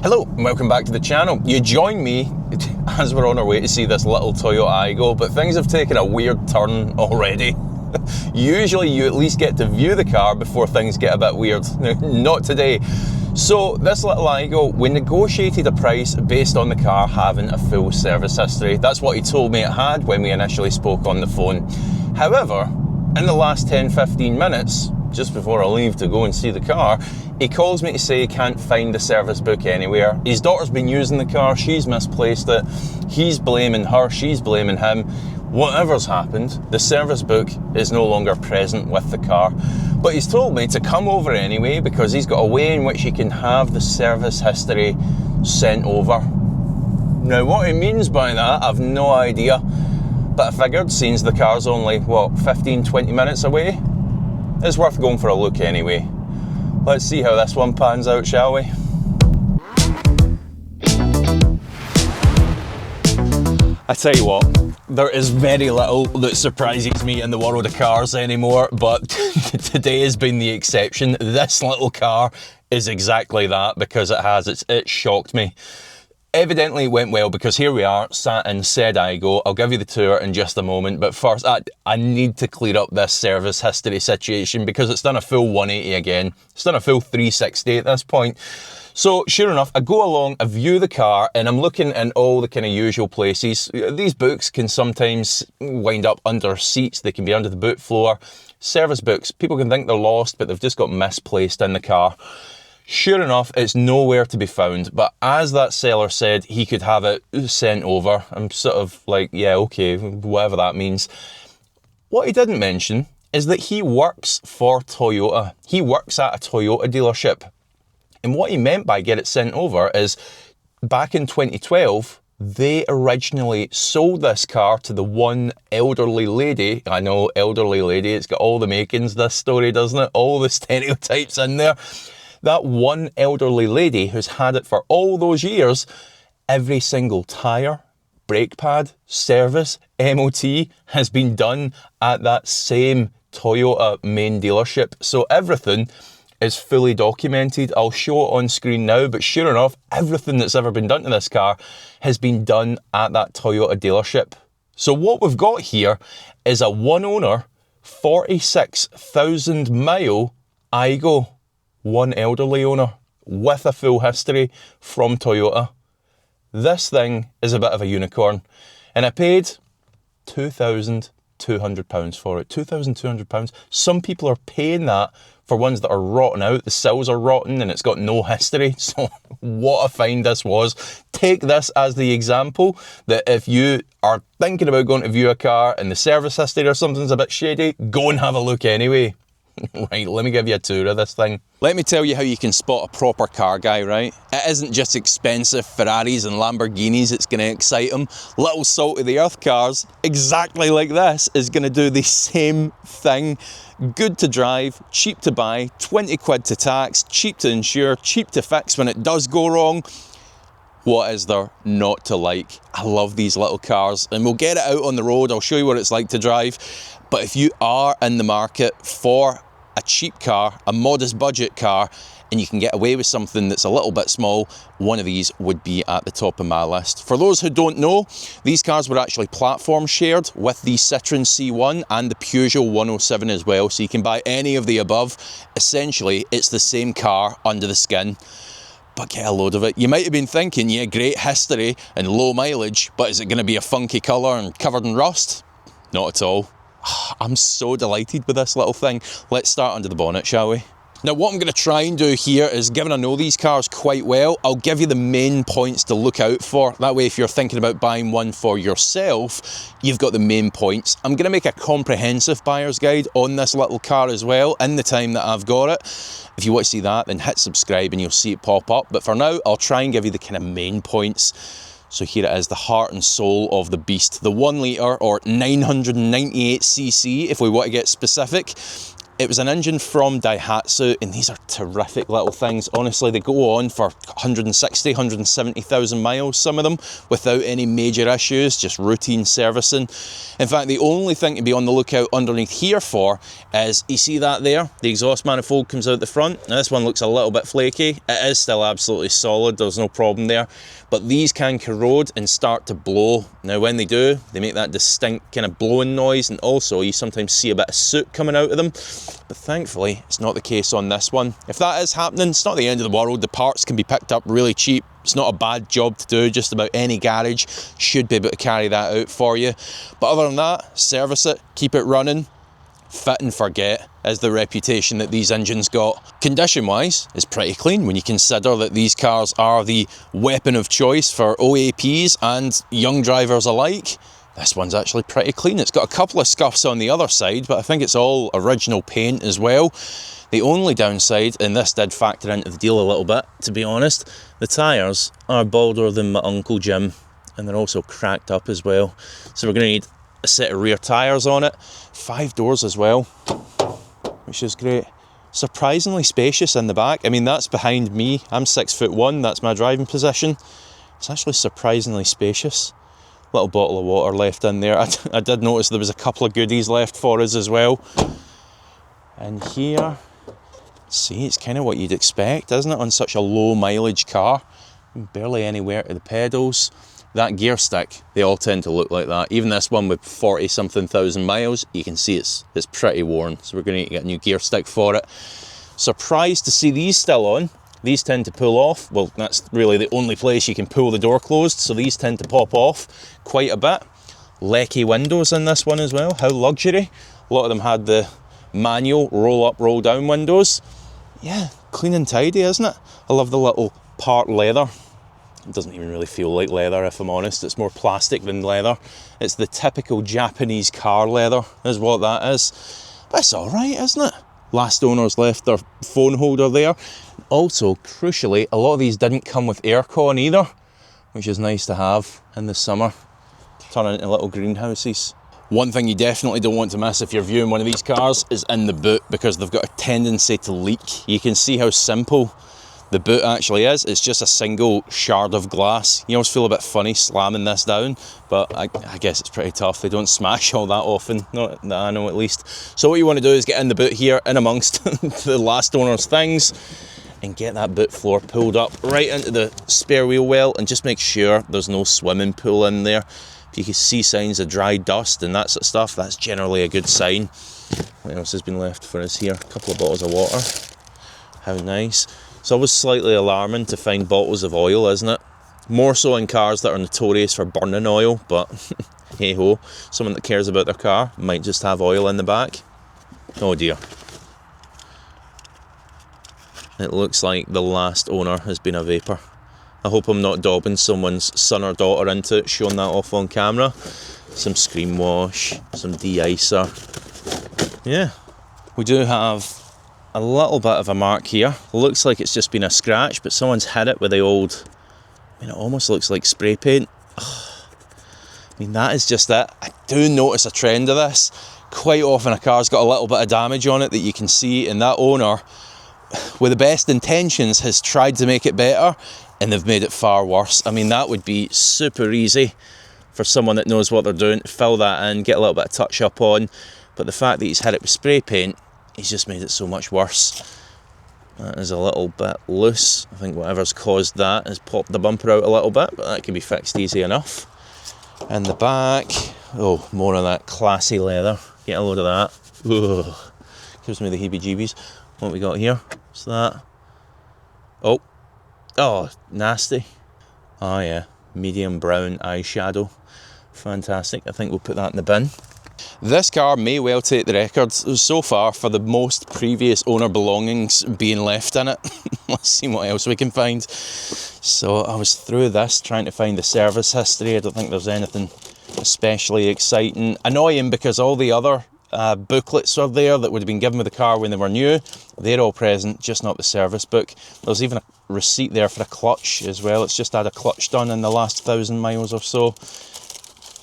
Hello and welcome back to the channel. You join me as we're on our way to see this little Toyota Aygo, but things have taken a weird turn already. Usually you at least get to view the car before things get a bit weird. Not today. So this little Aygo, we negotiated a price based on the car having a full service history. That's what he told me it had when we initially spoke on the phone. However, in the last 10-15 minutes, just before I leave to go and see the car, he calls me to say he can't find the service book anywhere. His daughter's been using the car, she's misplaced it, he's blaming her, she's blaming him. Whatever's happened, the service book is no longer present with the car. But he's told me to come over anyway because he's got a way in which he can have the service history sent over. Now what he means by that, I've no idea. But I figured, since the car's only, 15-20 minutes away, it's worth going for a look anyway. Let's see how this one pans out, shall we? I tell you what, there is very little that surprises me in the world of cars anymore, but today has been the exception. This little car is exactly that because it shocked me. Evidently it went well because here we are, sat in said Aygo. I'll give you the tour in just a moment, but first I need to clear up this service history situation because it's done a full 180 again. It's done a full 360 at this point. So sure enough, I go along, I view the car, and I'm looking in all the kind of usual places. These books can sometimes wind up under seats, they can be under the boot floor. Service books, people can think they're lost, but they've just got misplaced in the car. Sure enough, it's nowhere to be found, but as that seller said, he could have it sent over. I'm sort of like, yeah, okay, whatever that means. What he didn't mention is that he works for Toyota. He works at a Toyota dealership. And what he meant by get it sent over is, back in 2012, they originally sold this car to the one elderly lady. I know, elderly lady, it's got all the makings, this story, doesn't it? All the stereotypes in there. That one elderly lady who's had it for all those years, every single tyre, brake pad, service, MOT has been done at that same Toyota main dealership. So everything is fully documented. I'll show it on screen now, but sure enough, everything that's ever been done to this car has been done at that Toyota dealership. So what we've got here is a one owner, 46,000 mile Aygo. One elderly owner with a full history from Toyota. This thing is a bit of a unicorn, and I paid £2,200 for it. £2,200. Some people are paying that for ones that are rotten out. The sills are rotten and it's got no history. So what a find this was. Take this as the example that if you are thinking about going to view a car and the service history or something's a bit shady, go and have a look anyway. Right, let me give you a tour of this thing. Let me tell you how you can spot a proper car guy, right? It isn't just expensive Ferraris and Lamborghinis that's going to excite him. Little salt of the earth cars, exactly like this, is going to do the same thing. Good to drive, cheap to buy, 20 quid to tax, cheap to insure, cheap to fix when it does go wrong. What is there not to like? I love these little cars, and we'll get it out on the road. I'll show you what it's like to drive. But if you are in the market for a cheap car, a modest budget car, and you can get away with something that's a little bit small, one of these would be at the top of my list. For those who don't know, these cars were actually platform shared with the Citroen C1 and the Peugeot 107 as well, so you can buy any of the above. Essentially, it's the same car under the skin. But get a load of it. You might have been thinking, yeah, great history and low mileage, but is it going to be a funky colour and covered in rust? Not at all. I'm so delighted with this little thing. Let's start under the bonnet, shall we? Now what I'm going to try and do here is, given I know these cars quite well, I'll give you the main points to look out for. That way if you're thinking about buying one for yourself, you've got the main points. I'm going to make a comprehensive buyer's guide on this little car as well in the time that I've got it. If you want to see that, then hit subscribe and you'll see it pop up. But for now, I'll try and give you the kind of main points. So here it is, the heart and soul of the beast. The 1 litre or 998cc, if we want to get specific. It was an engine from Daihatsu, and these are terrific little things. Honestly, they go on for 160, 170,000 miles, some of them, without any major issues, just routine servicing. In fact, the only thing to be on the lookout underneath here for is, you see that there? The exhaust manifold comes out the front. Now, this one looks a little bit flaky. It is still absolutely solid, there's no problem there. But these can corrode and start to blow. Now, when they do, they make that distinct kind of blowing noise, and also you sometimes see a bit of soot coming out of them. But thankfully, it's not the case on this one. If that is happening, it's not the end of the world. The parts can be picked up really cheap. It's not a bad job to do. Just about any garage should be able to carry that out for you. But other than that, service it, keep it running. Fit and forget is the reputation that these engines got. Condition wise, it's pretty clean when you consider that these cars are the weapon of choice for OAPs and young drivers alike. This one's actually pretty clean. It's got a couple of scuffs on the other side, but I think it's all original paint as well. The only downside, and this did factor into the deal a little bit, to be honest, the tyres are balder than my Uncle Jim, and they're also cracked up as well. So we're going to need a set of rear tyres on it, 5 doors as well, which is great. Surprisingly spacious in the back. I mean, that's behind me. I'm 6'1", that's my driving position. It's actually surprisingly spacious. Little bottle of water left in there. I did notice there was a couple of goodies left for us as well. And here, see, it's kind of what you'd expect, isn't it, on such a low mileage car? Barely anywhere to the pedals. That gear stick, they all tend to look like that. Even this one with 40 something thousand miles, you can see it's pretty worn. So we're going to need to get a new gear stick for it. Surprised to see these still on. These tend to pull off. Well, that's really the only place you can pull the door closed. So these tend to pop off quite a bit. Lecky windows in this one as well. How luxury. A lot of them had the manual roll up, roll down windows. Yeah, clean and tidy, isn't it? I love the little part leather. It doesn't even really feel like leather, if I'm honest. It's more plastic than leather. It's the typical Japanese car leather is what that is. But it's all right, isn't it? Last owners left their phone holder there. Also, crucially, a lot of these didn't come with aircon either, which is nice to have in the summer. Turn into little greenhouses. One thing you definitely don't want to miss if you're viewing one of these cars is in the boot, because they've got a tendency to leak. You can see how simple the boot actually is. It's just a single shard of glass. You always feel a bit funny slamming this down, but I guess it's pretty tough. They don't smash all that often, not that I know at least. So what you want to do is get in the boot here, in amongst the last owner's things, and get that boot floor pulled up right into the spare wheel well, and just make sure there's no swimming pool in there. If you can see signs of dry dust and that sort of stuff, that's generally a good sign. What else has been left for us here? A couple of bottles of water. How nice. It's always slightly alarming to find bottles of oil, isn't it? More so in cars that are notorious for burning oil, but hey ho, someone that cares about their car might just have oil in the back. Oh dear. It looks like the last owner has been a vapour. I hope I'm not daubing someone's son or daughter into it, showing that off on camera. Some screen wash, some de-icer. Yeah, we do have a little bit of a mark here. Looks like it's just been a scratch, but someone's hit it with the old, I mean, it almost looks like spray paint. I mean, that is just it. I do notice a trend of this. Quite often a car's got a little bit of damage on it that you can see, and that owner, with the best intentions, has tried to make it better, and they've made it far worse. I mean, that would be super easy for someone that knows what they're doing to fill that in, get a little bit of touch up on, but the fact that he's hit it with spray paint, he's just made it so much worse. That is a little bit loose. I think whatever's caused that has popped the bumper out a little bit, but that can be fixed easy enough. And the back, oh, more of that classy leather. Get a load of that. Ugh. Gives me the heebie-jeebies. What we got here? What's that? Oh, nasty. Oh yeah, medium brown eyeshadow. Fantastic. I think we'll put that in the bin. This car may well take the record so far for the most previous owner belongings being left in it. Let's see what else we can find. So I was through this trying to find the service history. I don't think there's anything especially exciting. Annoying because all the other booklets are there that would have been given with the car when they were new. They're all present, just not the service book. There's even a receipt there for a clutch as well. It's just had a clutch done in the last 1,000 miles or so.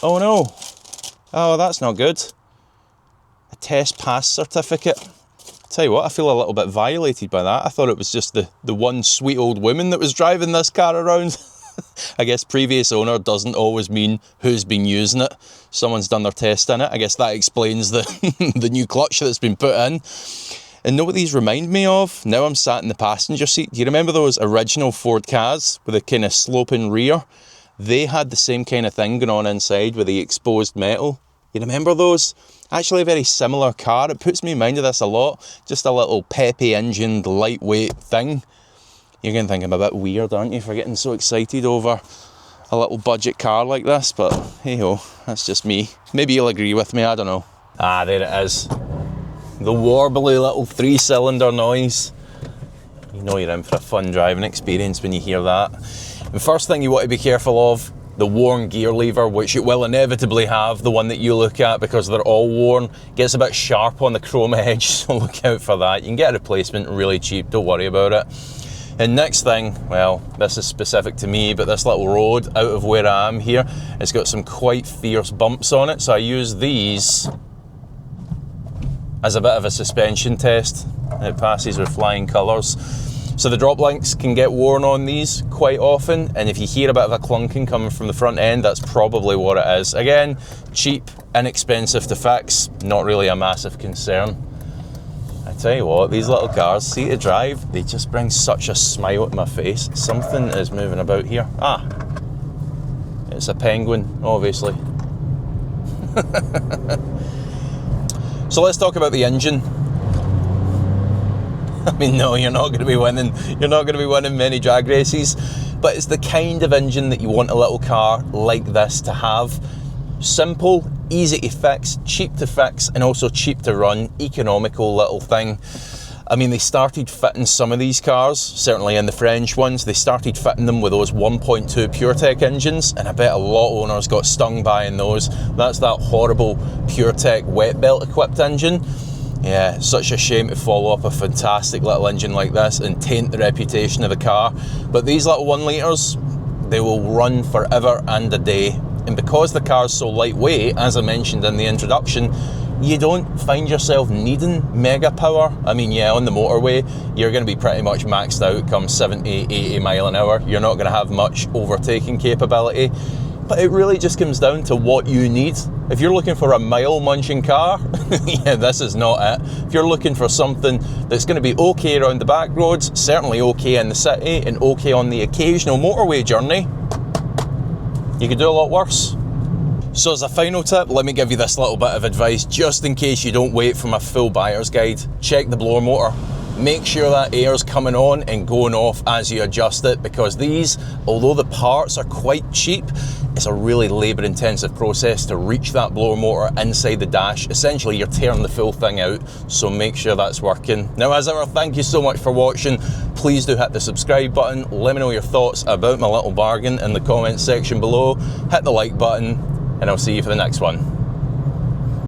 Oh no. Oh, that's not good. A test pass certificate. Tell you what, I feel a little bit violated by that. I thought it was just the one sweet old woman that was driving this car around. I guess previous owner doesn't always mean who's been using it. Someone's done their test in it. I guess that explains the the new clutch that's been put in. And know what these remind me of? Now I'm sat in the passenger seat. Do you remember those original Ford cars with a kind of sloping rear? They had the same kind of thing going on inside with the exposed metal. You remember those? Actually a very similar car. It puts me in mind of this a lot. Just a little peppy engined, lightweight thing. You're going to think I'm a bit weird, aren't you, for getting so excited over a little budget car like this, but hey ho, that's just me. Maybe you'll agree with me, I don't know. Ah, there it is. The warbly little 3-cylinder noise. You know you're in for a fun driving experience when you hear that. The first thing you want to be careful of, the worn gear lever, which it will inevitably have, the one that you look at, because they're all worn, gets a bit sharp on the chrome edge, so look out for that. You can get a replacement really cheap, don't worry about it. And next thing, well, this is specific to me, but this little road out of where I am here, it's got some quite fierce bumps on it, so I use these as a bit of a suspension test. It passes with flying colours. So the drop links can get worn on these quite often, and if you hear a bit of a clunking coming from the front end, that's probably what it is. Again, cheap, inexpensive to fix, not really a massive concern. I tell you what, these little cars, see to drive, they just bring such a smile to my face. Something is moving about here. Ah, it's a penguin, obviously. So let's talk about the engine. I mean, no, you're not going to be winning. You're not going to be winning many drag races, but it's the kind of engine that you want a little car like this to have. Simple, easy to fix, cheap to fix, and also cheap to run. Economical little thing. I mean, they started fitting some of these cars, certainly in the French ones, they started fitting them with those 1.2 PureTech engines, and I bet a lot of owners got stung buying those. That's that horrible PureTech wet belt equipped engine. Yeah, such a shame to follow up a fantastic little engine like this and taint the reputation of the car. But these little 1 litres, they will run forever and a day. And because the car is so lightweight, as I mentioned in the introduction, you don't find yourself needing mega power. I mean, yeah, on the motorway, you're going to be pretty much maxed out come 70, 80 mile an hour. You're not going to have much overtaking capability. But it really just comes down to what you need. If you're looking for a mile-munching car, yeah, this is not it. If you're looking for something that's going to be okay around the back roads, certainly okay in the city, and okay on the occasional motorway journey, you could do a lot worse. So as a final tip, let me give you this little bit of advice, just in case you don't wait for my full buyer's guide. Check the blower motor. Make sure that air's coming on and going off as you adjust it, because these, although the parts are quite cheap, it's a really labour intensive process to reach that blower motor inside the dash. Essentially, you're tearing the full thing out, so make sure that's working. Now, as ever, thank you so much for watching. Please do hit the subscribe button. Let me know your thoughts about my little bargain in the comments section below. Hit the like button, and I'll see you for the next one.